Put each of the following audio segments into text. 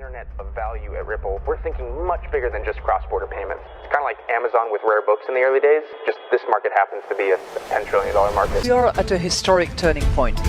internet of value at Ripple, we're thinking much bigger than just cross-border payments. It's kind of like Amazon with rare books in the early days, just this market happens to be a $10 trillion market. We are at a historic turning point.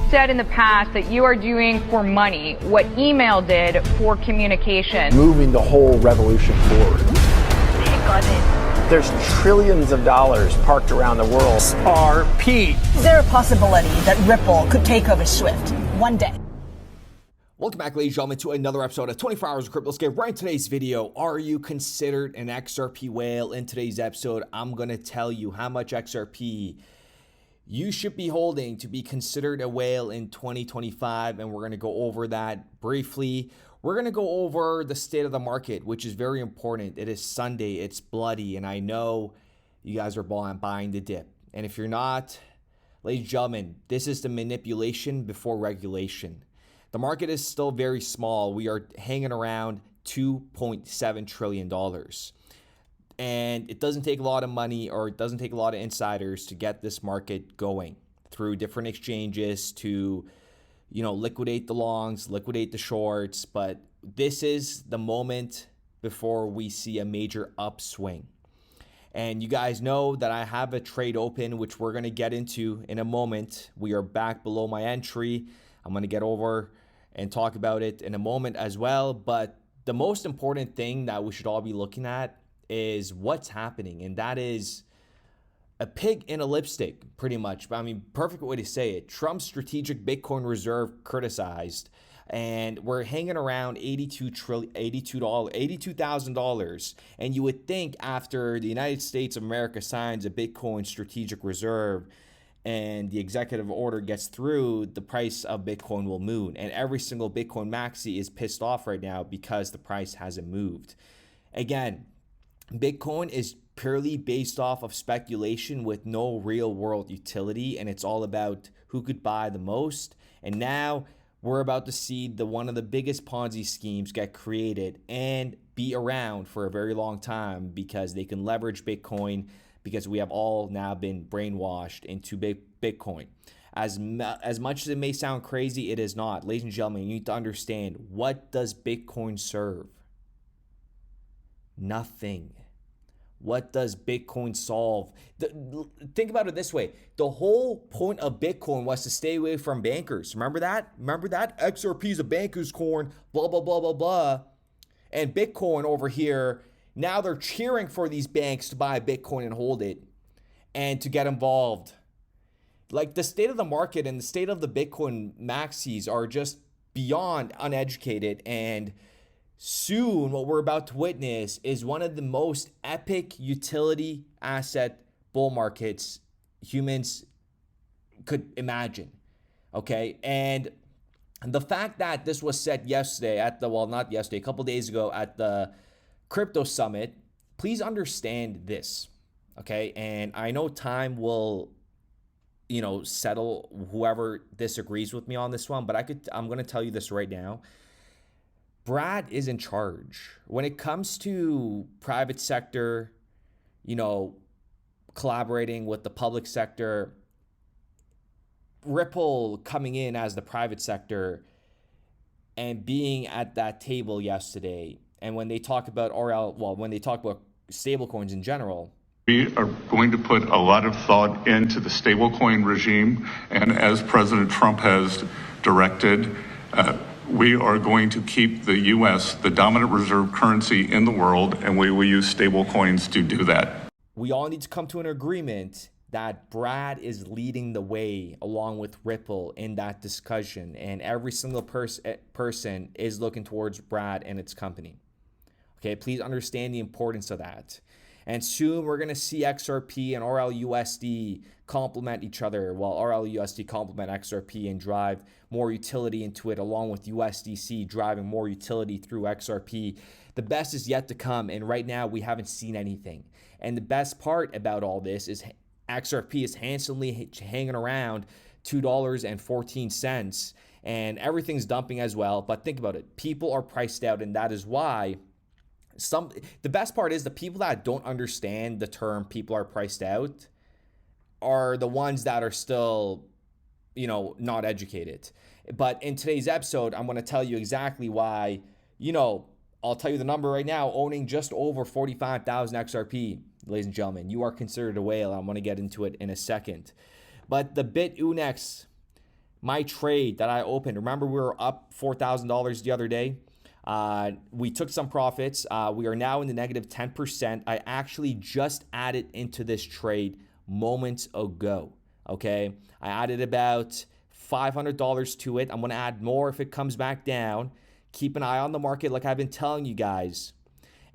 Said in the past that you are doing for money what email did for communication. Moving the whole revolution forward. Take on it. There's trillions of dollars parked around the world. XRP. Is there a possibility that Ripple could take over Swift one day? Welcome back, ladies and gentlemen, to another episode of 24 Hours of Crypto. Let's get right into today's video. Are you considered an XRP whale? In today's episode, I'm going to tell you how much XRP you should be holding to be considered a whale in 2025, and we're going to go over that briefly. We're going to go over the state of the market, which is very important. It is Sunday, it's bloody, and I know you guys are buying the dip. And if you're not, ladies and gentlemen, this is the manipulation before regulation. The market is still very small. We are hanging around $2.7 trillion. And it doesn't take a lot of money, or it doesn't take a lot of insiders to get this market going through different exchanges to, liquidate the longs, liquidate the shorts. But this is the moment before we see a major upswing. And you guys know that I have a trade open, which we're going to get into in a moment. We are back below my entry. I'm going to get over and talk about it in a moment as well. But the most important thing that we should all be looking at is what's happening. And that is a pig in a lipstick, pretty much. I mean, perfect way to say it. Trump's strategic Bitcoin reserve criticized. And we're hanging around $82,000. And you would think after the United States of America signs a Bitcoin strategic reserve and the executive order gets through, the price of Bitcoin will move. And every single Bitcoin maxi is pissed off right now because the price hasn't moved. Again, Bitcoin is purely based off of speculation with no real world utility, and it's all about who could buy the most. And now we're about to see one of the biggest Ponzi schemes get created and be around for a very long time because they can leverage Bitcoin, because we have all now been brainwashed into Bitcoin. As much as it may sound crazy, it is not. Ladies and gentlemen, you need to understand, what does Bitcoin serve? Nothing. What does Bitcoin solve? Think about it this way. The whole point of Bitcoin was to stay away from bankers. Remember that? XRP is a banker's coin, blah, blah, blah, blah, blah. And Bitcoin over here, now they're cheering for these banks to buy Bitcoin and hold it and to get involved. Like, the state of the market and the state of the Bitcoin maxis are just beyond uneducated. And soon what we're about to witness is one of the most epic utility asset bull markets humans could imagine. Okay. And the fact that this was said yesterday a couple days ago at the Crypto Summit, please understand this, okay? And I know time will, settle whoever disagrees with me on this one, but I'm going to tell you this right now. Brad is in charge. When it comes to private sector, collaborating with the public sector, Ripple coming in as the private sector and being at that table yesterday. And when they talk about when they talk about stablecoins in general, we are going to put a lot of thought into the stablecoin regime. And as President Trump has directed, we are going to keep the U.S. the dominant reserve currency in the world, and we will use stablecoins to do that. We all need to come to an agreement that Brad is leading the way along with Ripple in that discussion, and every single person is looking towards Brad and its company. Okay, please understand the importance of that. And soon we're going to see XRP and RLUSD complement each other, while RLUSD complement XRP and drive more utility into it, along with USDC driving more utility through XRP. The best is yet to come, and right now we haven't seen anything. And the best part about all this is XRP is handsomely hanging around $2.14, and everything's dumping as well. But think about it. People are priced out, and that is why the best part is the people that don't understand the term people are priced out are the ones that are still, not educated. But in today's episode, I'm going to tell you exactly why I'll tell you the number right now, owning just over 45,000 XRP, ladies and gentlemen, you are considered a whale. I'm going to get into it in a second. But the Bitunix, my trade that I opened, remember we were up $4,000 the other day? We took some profits. We are now in the negative 10%. I actually just added into this trade moments ago, okay? I added about $500 to it. I'm going to add more if it comes back down. Keep an eye on the market like I've been telling you guys.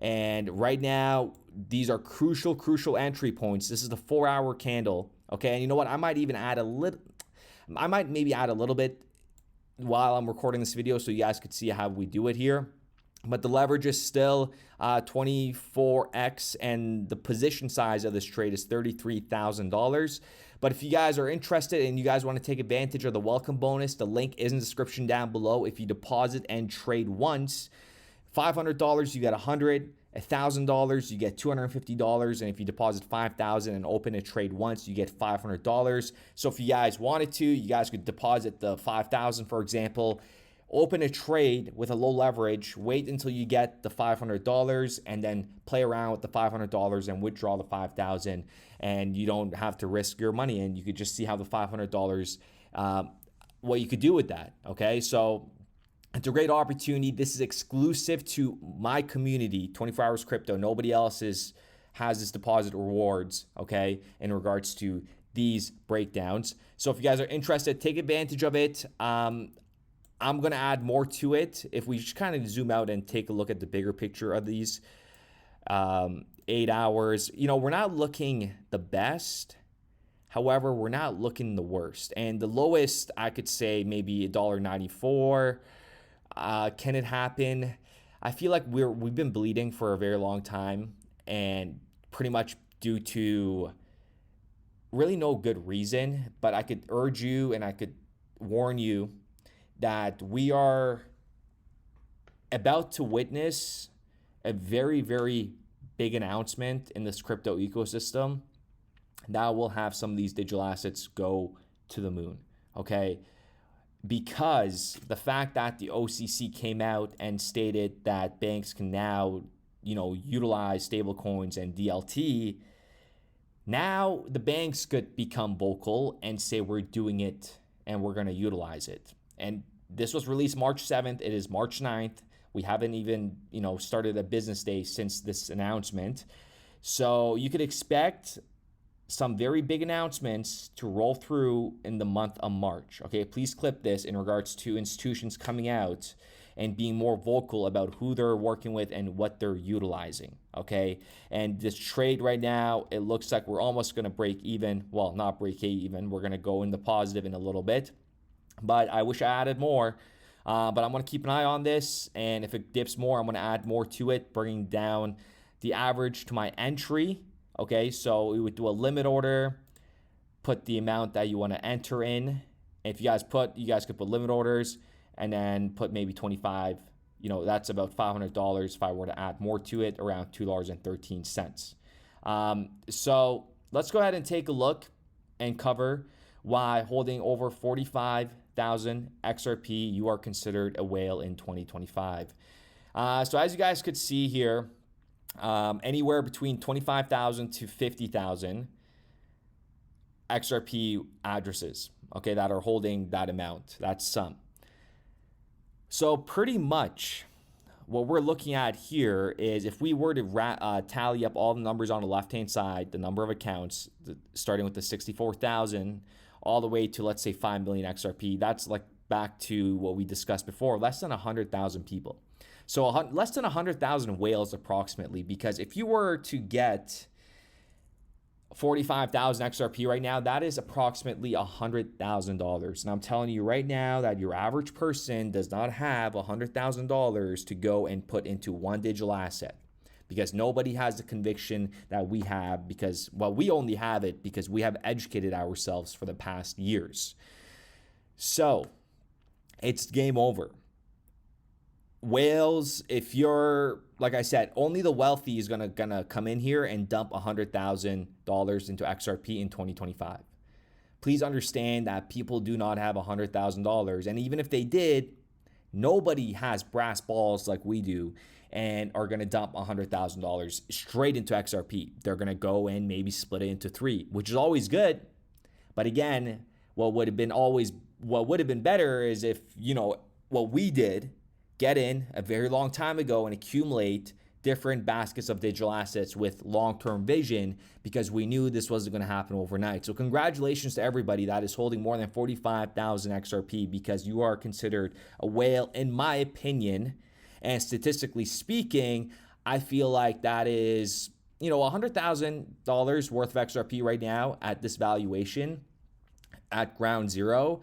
And right now, these are crucial entry points. This is the 4-hour candle, okay? And you know what? I might maybe add a little bit while I'm recording this video so you guys could see how we do it here. But the leverage is still 24x, and the position size of this trade is $33,000. But if you guys are interested and you guys want to take advantage of the welcome bonus, the link is in the description down below. If you deposit and trade once, $500, you get $100. $1,000, you get $250, and if you deposit $5,000 and open a trade once, you get $500. So if you guys wanted to, you guys could deposit the $5,000, for example, open a trade with a low leverage, wait until you get the $500, and then play around with the $500 and withdraw the $5,000, and you don't have to risk your money, and you could just see how the $500, what you could do with that, okay? So it's a great opportunity. This is exclusive to my community, 24 Hours Crypto. Nobody else has this deposit rewards, okay, in regards to these breakdowns. So if you guys are interested, take advantage of it. I'm going to add more to it. If we just kind of zoom out and take a look at the bigger picture of these 8 hours, we're not looking the best. However, we're not looking the worst. And the lowest, I could say maybe $1.94. Can it happen? I feel like we've been bleeding for a very long time, and pretty much due to really no good reason. But I could urge you and I could warn you that we are about to witness a very, very big announcement in this crypto ecosystem that will have some of these digital assets go to the moon, okay? Because the fact that the OCC came out and stated that banks can now, utilize stablecoins and DLT, now the banks could become vocal and say we're doing it and we're going to utilize it. And this was released March 7th. It is March 9th. We haven't even, started a business day since this announcement. So you could expect some very big announcements to roll through in the month of March. Okay, please clip this in regards to institutions coming out and being more vocal about who they're working with and what they're utilizing. Okay, and this trade right now, it looks like we're almost going to break even. Well, not break even. We're going to go in the positive in a little bit. But I wish I added more. But I'm going to keep an eye on this. And if it dips more, I'm going to add more to it, bringing down the average to my entry. Okay, so we would do a limit order, put the amount that you want to enter in. If you guys could put limit orders and then put maybe 25, that's about $500 if I were to add more to it, around $2.13. So let's go ahead and take a look and cover why holding over 45,000 XRP, you are considered a whale in 2025. So as you guys could see here, anywhere between 25,000 to 50,000 XRP addresses, okay, that are holding that amount. That's some. So pretty much what we're looking at here is if we were to tally up all the numbers on the left-hand side, the number of accounts, starting with the 64,000 all the way to, let's say, 5 million XRP, that's like back to what we discussed before, less than 100,000 people. So less than 100,000 whales approximately, because if you were to get 45,000 XRP right now, that is approximately $100,000. And I'm telling you right now that your average person does not have $100,000 to go and put into one digital asset, because nobody has the conviction that we have, because, well, we only have it because we have educated ourselves for the past years. So it's game over. Whales, if you're, like I said, only the wealthy is gonna come in here and dump $100,000 into XRP in 2025. Please understand that people do not have $100,000, and even if they did, Nobody has brass balls like we do and are going to dump $100,000 straight into XRP. They're going to go and maybe split it into 3, which is always good. But again, what would have been better is if, what we did, get in a very long time ago and accumulate different baskets of digital assets with long-term vision, because we knew this wasn't going to happen overnight. So congratulations to everybody that is holding more than 45,000 XRP, because you are considered a whale, in my opinion. And statistically speaking, I feel like that is, $100,000 worth of XRP right now at this valuation at ground zero.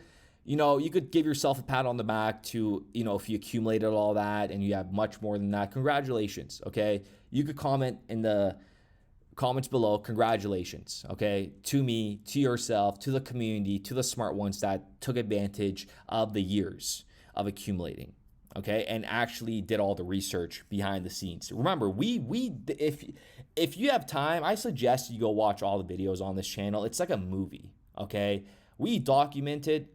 You could give yourself a pat on the back to, if you accumulated all that and you have much more than that, congratulations, okay? You could comment in the comments below, congratulations, okay? To me, to yourself, to the community, to the smart ones that took advantage of the years of accumulating, okay? And actually did all the research behind the scenes. Remember, if you have time, I suggest you go watch all the videos on this channel. It's like a movie, okay? We documented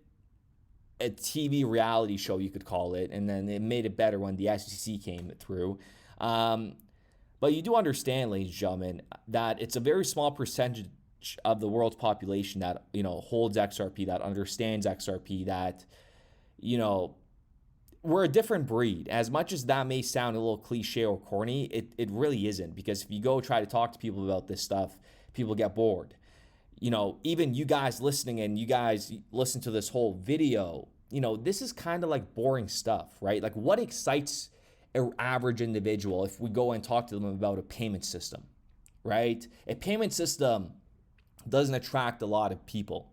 a TV reality show, you could call it, and then it made it better when the SEC came through. But you do understand, ladies and gentlemen, that it's a very small percentage of the world's population that, holds XRP, that understands XRP, that, we're a different breed. As much as that may sound a little cliche or corny, it really isn't, because if you go try to talk to people about this stuff, people get bored. Even you guys listening and you guys listen to this whole video, this is kind of like boring stuff, right? Like, what excites an average individual if we go and talk to them about a payment system, right? A payment system doesn't attract a lot of people,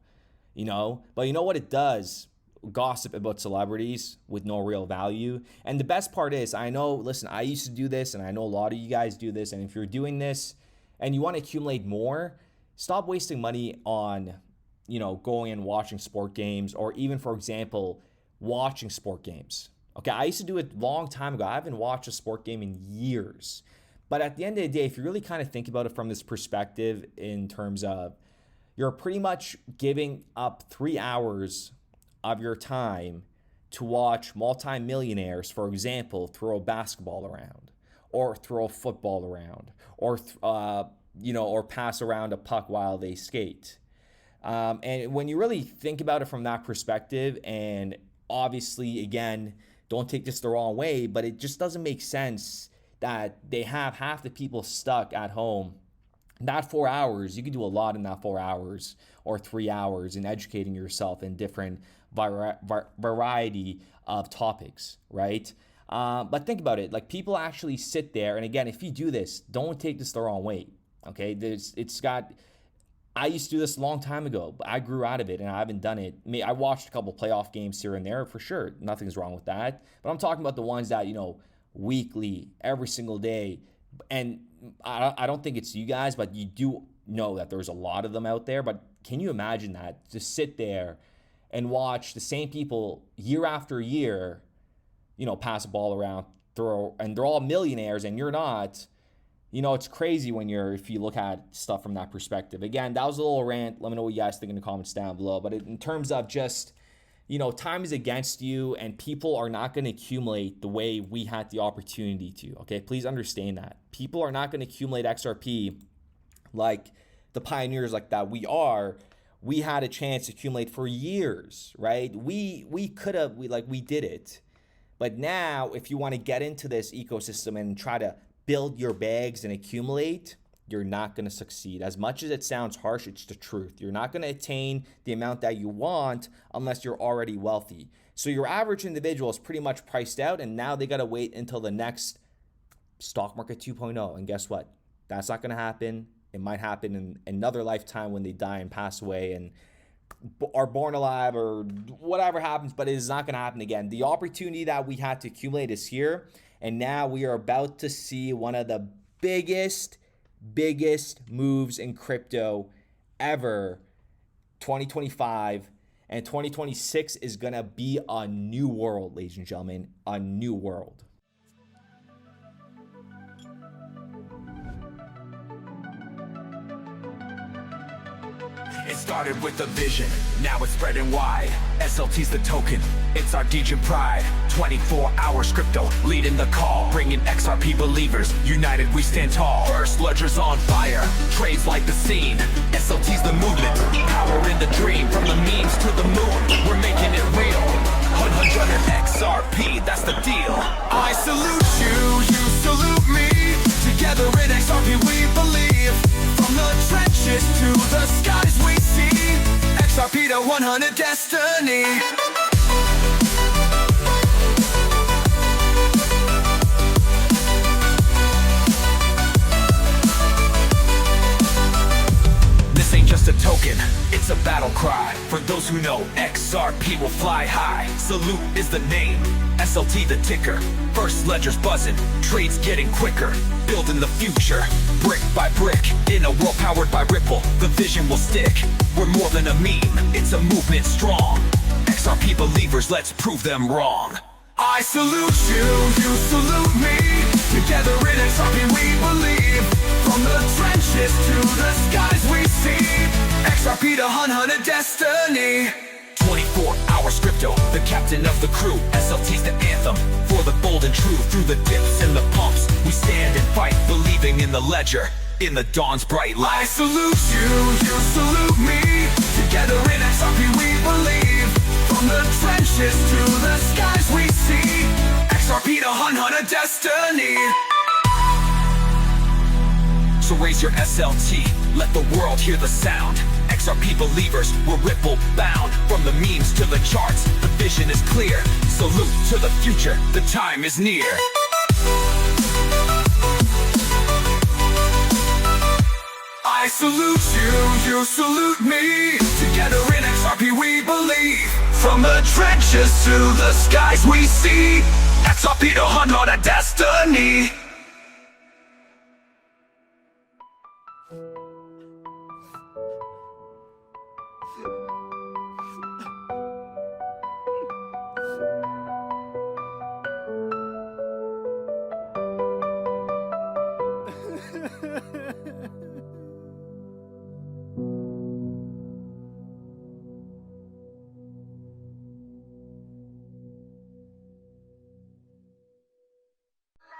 but you know what it does? Gossip about celebrities with no real value. And the best part is, I used to do this, and I know a lot of you guys do this. And if you're doing this and you want to accumulate more, stop wasting money on, going and watching sport games, or even, for example, watching sport games. Okay, I used to do it a long time ago. I haven't watched a sport game in years. But at the end of the day, if you really kind of think about it from this perspective, in terms of you're pretty much giving up 3 hours of your time to watch multimillionaires, for example, throw a basketball around, or throw a football around, or or pass around a puck while they skate. And when you really think about it from that perspective, and obviously, again, don't take this the wrong way, but it just doesn't make sense that they have half the people stuck at home. That 4 hours, you could do a lot in that 4 hours or 3 hours in educating yourself in different variety of topics, right? But think about it, like, people actually sit there, and again, if you do this, don't take this the wrong way. Okay, I used to do this a long time ago, but I grew out of it and I haven't done it. I watched a couple playoff games here and there, for sure. Nothing's wrong with that. But I'm talking about the ones that, weekly, every single day. And I don't think it's you guys, but you do know that there's a lot of them out there. But can you imagine that? Just sit there and watch the same people year after year, pass a ball around, and they're all millionaires and you're not. It's crazy if you look at stuff from that perspective. Again, that was a little rant. Let me know what you guys think in the comments down below. But in terms of just, time is against you, and people are not going to accumulate the way we had the opportunity to. Okay, please understand that. People are not going to accumulate XRP like the pioneers like that we are. We had a chance to accumulate for years, right? We did it. But now, if you want to get into this ecosystem and try to build your bags and accumulate, you're not going to succeed. As much as it sounds harsh, it's the truth. You're not going to attain the amount that you want unless you're already wealthy. So your average individual is pretty much priced out, and now they got to wait until the next stock market 2.0. And guess what? That's not going to happen. It might happen in another lifetime when they die and pass away and are born alive, or whatever happens, but it is not going to happen again. The opportunity that we had to accumulate is here. And now we are about to see one of the biggest moves in crypto ever. 2025 and 2026 is going to be a new world, ladies and gentlemen, a new world. It's Started with a vision, now it's spreading wide. SLT's the token, it's our Degen pride. 24 hours crypto, leading the call. Bringing XRP believers, united we stand tall. First ledger's on fire, trades like the scene. SLT's the movement, power in the dream. From the memes to the moon, we're making it real. 100 XRP, that's the deal. I salute you, you salute me. Together in XRP we believe. From the trenches to the skies we see. XRP to 100 destiny. This ain't just a token, it's a battle cry. For those who know, XRP will fly high. Salute is the name, SLT the ticker. First ledger's buzzing, trades getting quicker. Building the future, brick by brick. In a world powered by Ripple, the vision will stick. We're more than a meme, it's a movement strong. XRP believers, let's prove them wrong. I salute you, you salute me. Together in XRP we believe. From the trenches to the skies we see. XRP to 100 destiny. 24 hours crypto, the captain of the crew. SLT's the anthem, for the bold and true. Through the dips and the pumps, we stand and fight. Believing in the ledger, in the dawn's bright light. I salute you, you salute me. Together in XRP we believe. From the trenches to the skies we see. XRP to 100 destiny. So raise your SLT, let the world hear the sound. XRP believers, we're Ripple bound. From the memes to the charts, the vision is clear. Salute to the future, the time is near. I salute you, you salute me. Together in XRP we believe. From the trenches to the skies we see. XRP to 100 destiny.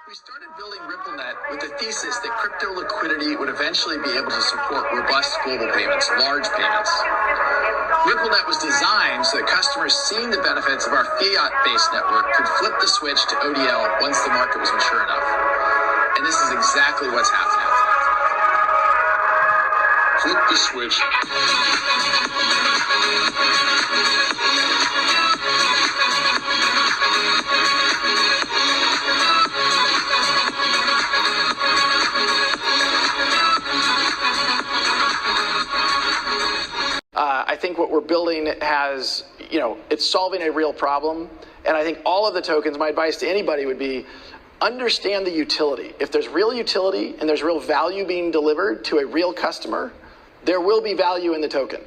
We started building RippleNet with the thesis that crypto liquidity would eventually be able to support robust global payments, large payments. RippleNet was designed so that customers seeing the benefits of our fiat-based network could flip the switch to ODL once the market was mature enough. And this is exactly what's happening. Flip the switch. I think what we're building has, it's solving a real problem. And I think all of the tokens, my advice to anybody would be, understand the utility. If there's real utility and there's real value being delivered to a real customer, there will be value in the token.